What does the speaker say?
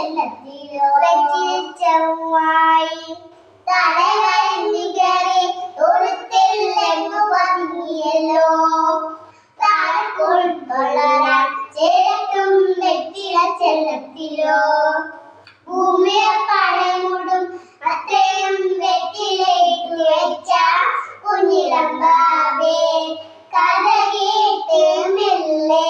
ചെല്ലത്തിലോ വെച്ചിച്ചവായി തലവരിഞ്ഞു കയറി തൊഴുത്തില്ലെന്നു പതുങ്ങിയല്ലോ താഴെപ്പോൾ വളരാൻ ചേട്ടും വെറ്റില ചെല്ലത്തിലോ ഭൂമിയെ പഴമുടും അത്രയും വെറ്റിലയിട്ടു വെച്ച കുഞ്ഞിളമ്പാവേ കഥ കേട്ട് മെല്ലെ